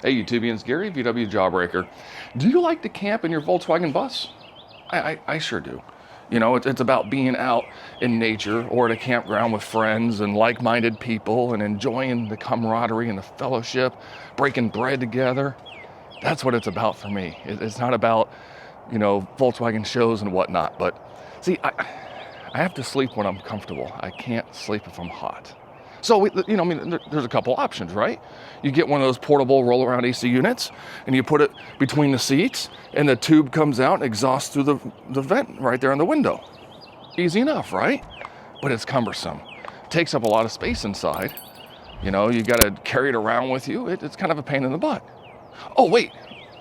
Hey YouTubians, Gary, VWJawbreaker. Do you like to camp in your Volkswagen bus? I sure do. You know, it's about being out in nature or at a campground with friends and like-minded people and enjoying the camaraderie and the fellowship, breaking bread together. That's what it's about for me. It's not about, you know, Volkswagen shows and whatnot, but see, I have to sleep when I'm comfortable. I can't sleep if I'm hot. So, you know, I mean, there's a couple options, right? You get one of those portable roll-around AC units, and you put it between the seats, and the tube comes out and exhausts through the vent right there in the window. Easy enough, right? But it's cumbersome. It takes up a lot of space inside. You know, you got to carry it around with you. It's kind of a pain in the butt. Oh, wait.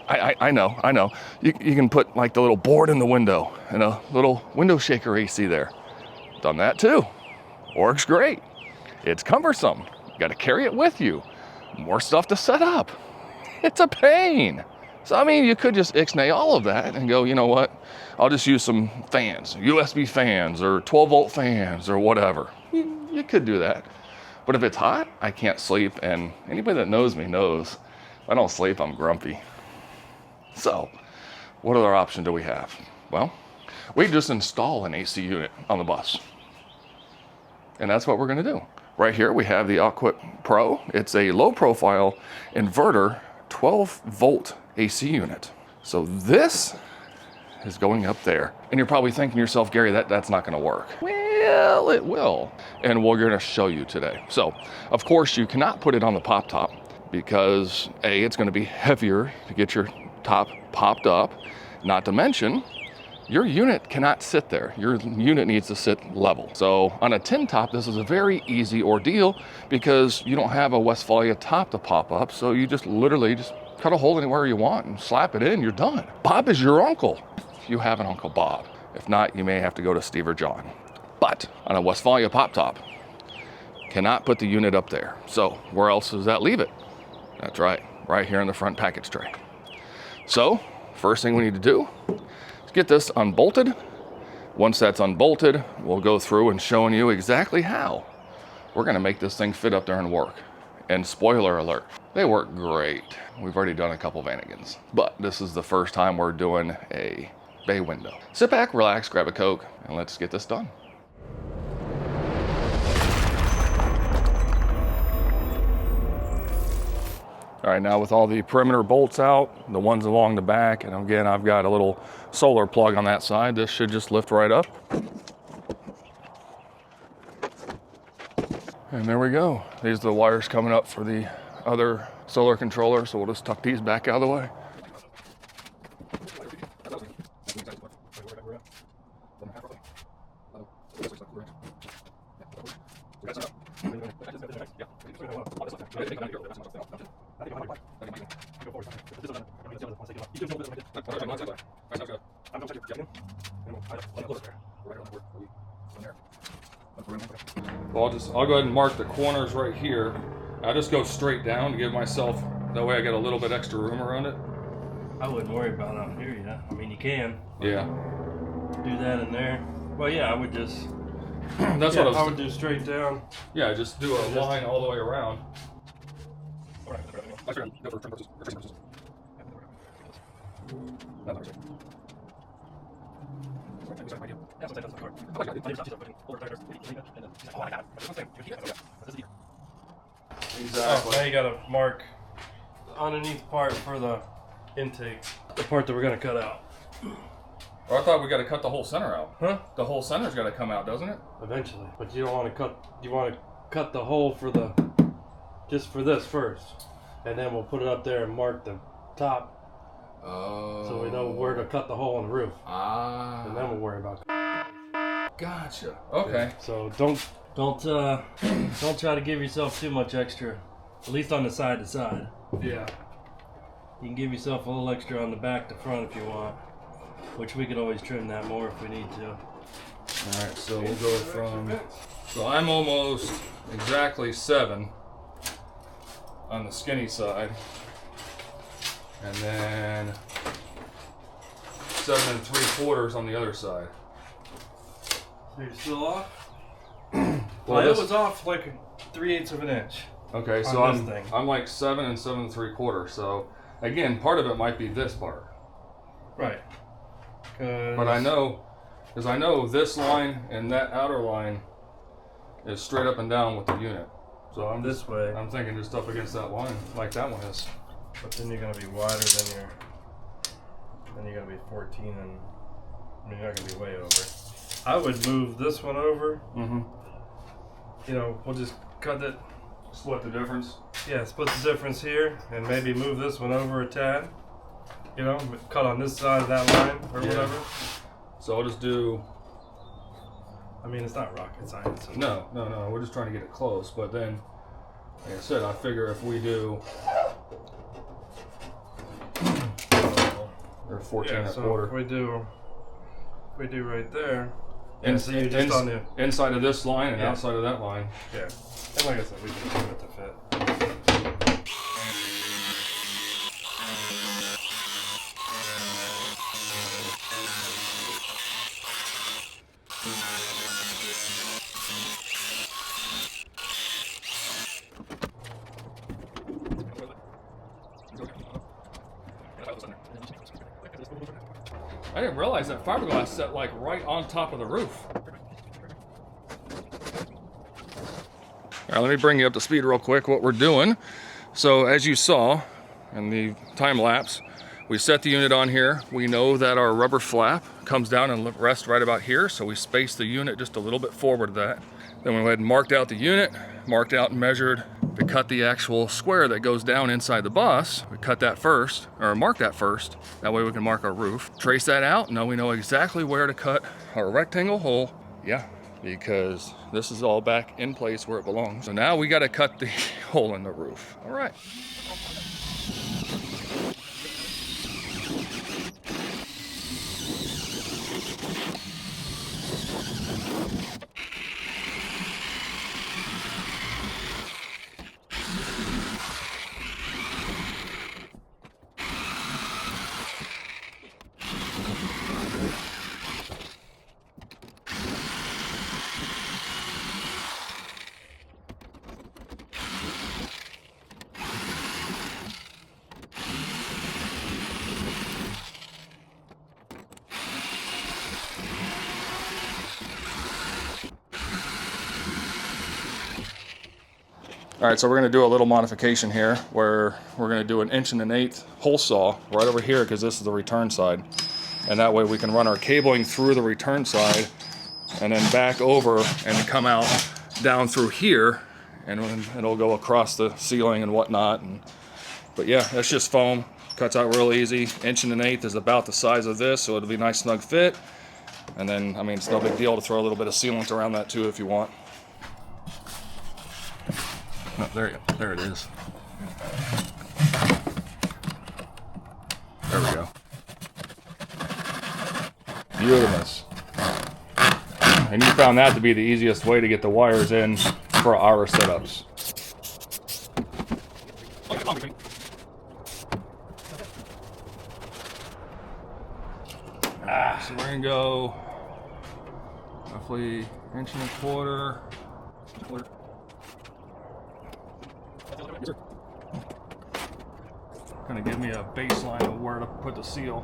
I know. You can put like the little board in the window and a little window shaker AC there. Done that too. Works great. It's cumbersome. You got to carry it with you. More stuff to set up. It's a pain. So, I mean, you could just ixnay all of that and go, you know what? I'll just use some fans, USB fans or 12-volt fans or whatever. You could do that. But if it's hot, I can't sleep. And anybody that knows me knows if I don't sleep, I'm grumpy. So, what other option do we have? Well, we just install an AC unit on the bus. And that's what we're going to do. Right here we have the Outequip Pro. It's a low profile inverter 12-volt AC unit. So this is going up there. And you're probably thinking to yourself, Gary, that's not going to work. Well, it will. And we're going to show you today. So, of course, you cannot put it on the pop top because A, it's going to be heavier to get your top popped up. Not to mention, your unit cannot sit there. Your unit needs to sit level. So on a tin top, this is a very easy ordeal because you don't have a Westfalia top to pop up. So you just literally just cut a hole anywhere you want and slap it in, you're done. Bob is your uncle, if you have an Uncle Bob. If not, you may have to go to Steve or John. But on a Westfalia pop top, cannot put the unit up there. So where else does that leave it? That's right here in the front package tray. So first thing we need to do, get this unbolted. Once that's unbolted, we'll go through and showing you exactly how we're going to make this thing fit up there and work. And spoiler alert, they work great. We've already done a couple Vanagons, but this is the first time we're doing a bay window. Sit back, relax, grab a Coke, and let's get this done. All right, now with all the perimeter bolts out, the ones along the back, and again, I've got a little solar plug on that side. This should just lift right up. And there we go. These are the wires coming up for the other solar controller, so we'll just tuck these back out of the way. Well, I'll go ahead and mark the corners right here. I'll just go straight down to give myself, that way I get a little bit extra room around it. I wouldn't worry about it out here yet. I mean, you can. Yeah. Do that in there. Well, yeah, I would just. That's yeah, what I would do straight down. Yeah, just do a line all the way around. Exactly. Now you gotta mark the underneath part for the intake, the part that we're gonna cut out. Or I thought we got to cut the whole center out. Huh? The whole center's got to come out, doesn't it? Eventually, but you don't want to cut. You want to cut the hole for the, just for this first, and then we'll put it up there and mark the top. Oh. So we know where to cut the hole in the roof. Ah. And then we'll worry about it. Gotcha. Okay. So don't try to give yourself too much extra. At least on the side to side. Yeah. You can give yourself a little extra on the back to front if you want. Which we could always trim that more if we need to. Alright, so we'll go from... So I'm almost exactly 7 on the skinny side. And then 7 3/4 on the other side. So you're still off? Well, Well, it was off like 3/8 of an inch. Okay, so on this thing. I'm like 7 and 7 3/4. So again, part of it might be this part. Right. But I know, because I know this line and that outer line is straight up and down with the unit. So I'm this way. I'm thinking just up against that line, like that one is. But then you're gonna be wider than your. Then you're gonna be 14, and I mean you're not gonna be way over. I would move this one over. Mm-hmm. You know, we'll just cut it. Split the difference. Yeah, split the difference here, and maybe move this one over a tad. You know, cut on this side of that line or whatever. So I'll just do. I mean, it's not rocket science. So No. We're just trying to get it close. But then, like I said, I figure if we do. Or 14 and a quarter. If we do right there. So you just on the inside of this line and outside of that line. Yeah. And like I said, we can do it to fit. I didn't realize that fiberglass set like right on top of the roof. All right, let me bring you up to speed real quick what we're doing. So as you saw in the time lapse, we set the unit on here. We know that our rubber flap comes down and rests right about here, so we space the unit just a little bit forward of that. Then we went ahead and marked out the unit, marked out and measured to cut the actual square that goes down inside the bus. We cut that first, or mark that first. That way we can mark our roof. Trace that out, now we know exactly where to cut our rectangle hole. Yeah, because this is all back in place where it belongs. So now we gotta cut the hole in the roof. All right. All right, so we're gonna do a little modification here where we're gonna do an 1.125" hole saw right over here because this is the return side. And that way we can run our cabling through the return side and then back over and come out down through here, and it'll go across the ceiling and whatnot. But yeah, that's just foam, cuts out real easy. 1.125" is about the size of this, so it'll be a nice snug fit. And then, I mean, it's no big deal to throw a little bit of sealant around that too if you want. Oh, there it is. There we go. Beautiful. And you found that to be the easiest way to get the wires in for our setups. So we're gonna go roughly 1.25". Gonna give me a baseline of where to put the seal.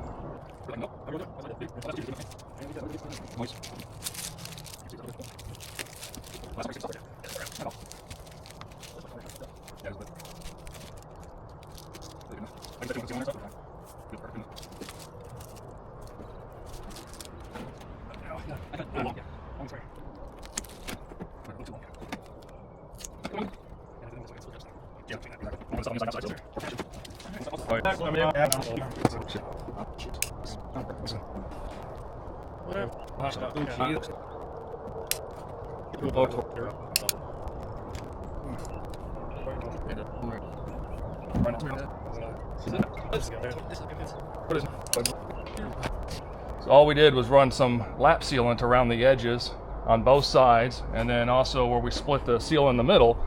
So all we did was run some lap sealant around the edges on both sides, and then also where we split the seal in the middle,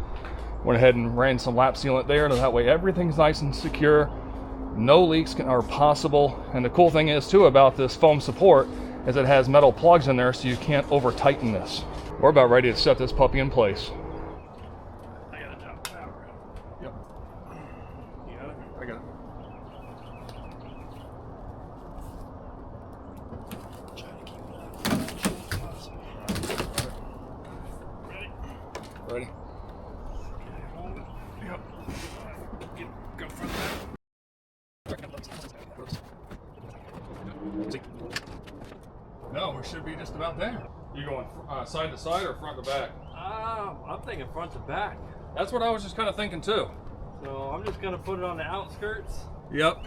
went ahead and ran some lap sealant there, and that way everything's nice and secure. No leaks are possible. And the cool thing is too about this foam support is it has metal plugs in there, so you can't over tighten this. We're about ready to set this puppy in place. I gotta jump out. got it. Ready? Yep. Go for that. No, we should be just about there. You going side to side or front to back? I'm thinking front to back. That's what I was just kind of thinking too. So I'm just gonna put it on the outskirts. Yep.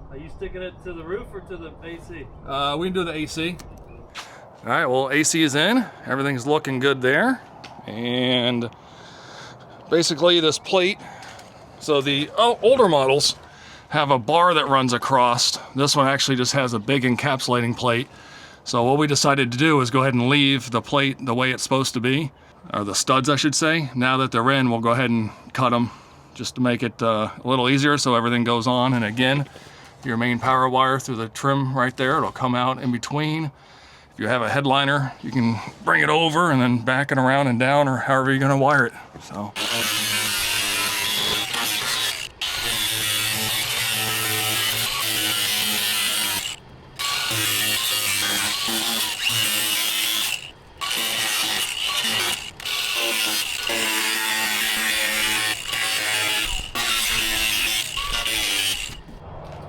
Are you sticking it to the roof or to the AC? We can do the AC. All right, well, AC is in. Everything's looking good there. And basically this plate, so the older models have a bar that runs across. This one actually just has a big encapsulating plate. So what we decided to do is go ahead and leave the plate the way it's supposed to be, or the studs I should say. Now that they're in, we'll go ahead and cut them just to make it a little easier so everything goes on. And again, your main power wire through the trim right there, it'll come out in between. If you have a headliner, you can bring it over and then back it around and down, or however you're gonna wire it. So.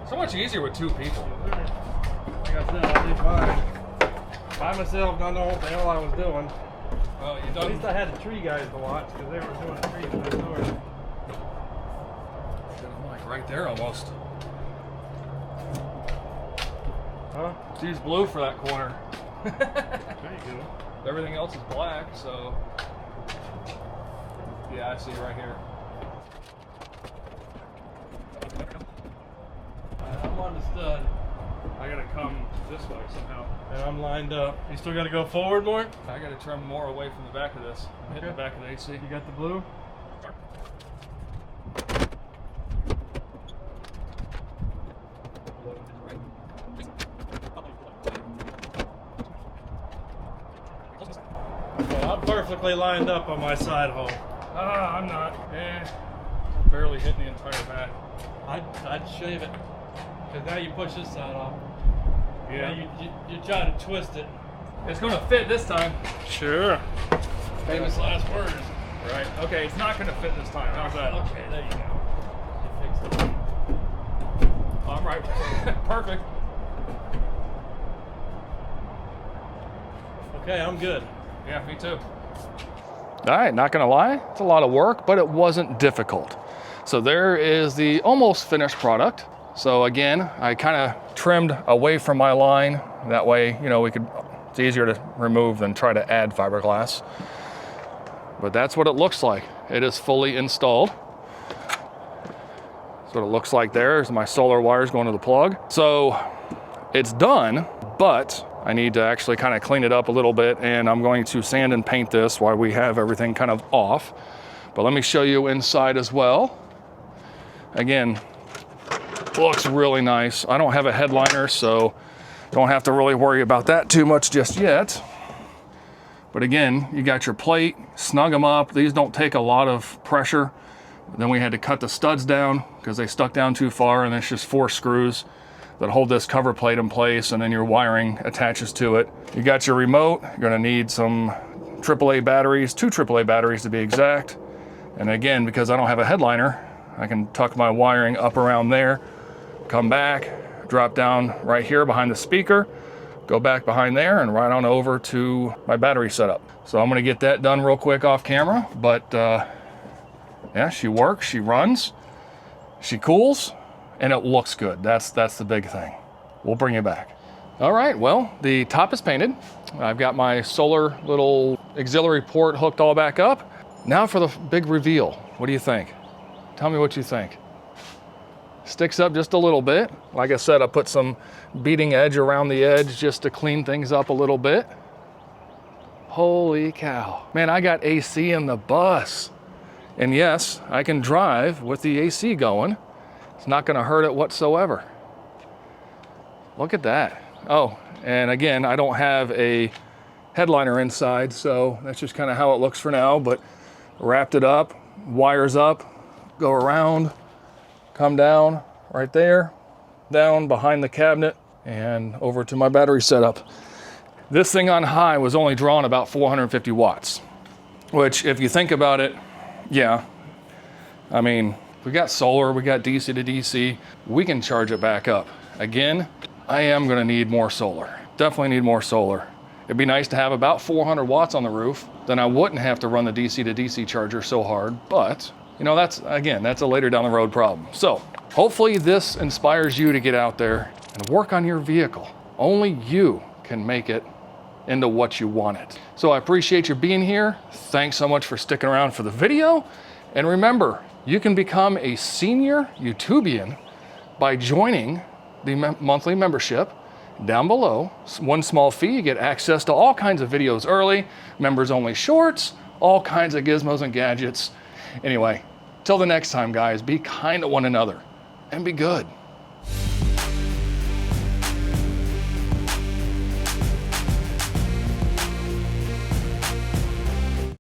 So much easier with two people. Like I said, I did mine by myself, not knowing what the hell I was doing. Well, you At done. least I had the tree guys to watch because they were doing the trees next door. Like right there almost. Huh? Let's use blue for that corner. There you go. Everything else is black, so. Yeah, I see right here. I'm on the stud. I gotta come this way somehow. And I'm lined up. You still got to go forward more? I gotta trim more away from the back of this. I'm hitting the back of the AC. You got the blue? Well, I'm perfectly lined up on my side hole. I'm not. I'm barely hitting the entire back. I'd shave it. Because now you push this side off. Yeah. You try to twist it. It's gonna fit this time. Sure. Famous last words. Right. Okay, it's not gonna fit this time. How's that? Okay, there you go. You fixed it. I'm right. Perfect. Okay, I'm good. Yeah, me too. All right, not gonna lie, it's a lot of work, but it wasn't difficult. So there is the almost finished product. So again, I kind of trimmed away from my line. That way, you know, it's easier to remove than try to add fiberglass. But that's what it looks like. It is fully installed. That's what it looks like there. There's my solar wires going to the plug. So it's done, but I need to actually kind of clean it up a little bit, and I'm going to sand and paint this while we have everything kind of off. But let me show you inside as well. Again, looks really nice. I don't have a headliner, so don't have to really worry about that too much just yet. But again, you got your plate, snug them up. These don't take a lot of pressure. Then we had to cut the studs down because they stuck down too far, and it's just 4 screws that hold this cover plate in place, and then your wiring attaches to it. You got your remote. You're gonna need some AAA batteries, 2 AAA batteries to be exact. And again, because I don't have a headliner, I can tuck my wiring up around there, come back, drop down right here behind the speaker, go back behind there and right on over to my battery setup. So I'm gonna get that done real quick off camera, but yeah, she works, she runs, she cools, and it looks good. That's the big thing. We'll bring you back. All right, well, the top is painted. I've got my solar little auxiliary port hooked all back up. Now for the big reveal. What do you think? Tell me what you think. Sticks up just a little bit. Like I said, I put some beading edge around the edge just to clean things up a little bit. Holy cow. Man, I got AC in the bus. And yes, I can drive with the AC going. It's not gonna hurt it whatsoever. Look at that. Oh, and again, I don't have a headliner inside, so that's just kind of how it looks for now, but wrapped it up, wires up, go around, come down right there, down behind the cabinet, and over to my battery setup. This thing on high was only drawing about 450 watts, which if you think about it, yeah, I mean, we got solar, we got DC to DC, we can charge it back up. Again, I am gonna need more solar. Definitely need more solar. It'd be nice to have about 400 watts on the roof, then I wouldn't have to run the DC to DC charger so hard, but you know, that's a later down the road problem. So hopefully this inspires you to get out there and work on your vehicle. Only you can make it into what you want it. So I appreciate you being here. Thanks so much for sticking around for the video. And remember, you can become a senior YouTubian by joining the monthly membership down below. One small fee, you get access to all kinds of videos early, members only shorts, all kinds of gizmos and gadgets. Anyway, till the next time guys, be kind to one another and be good.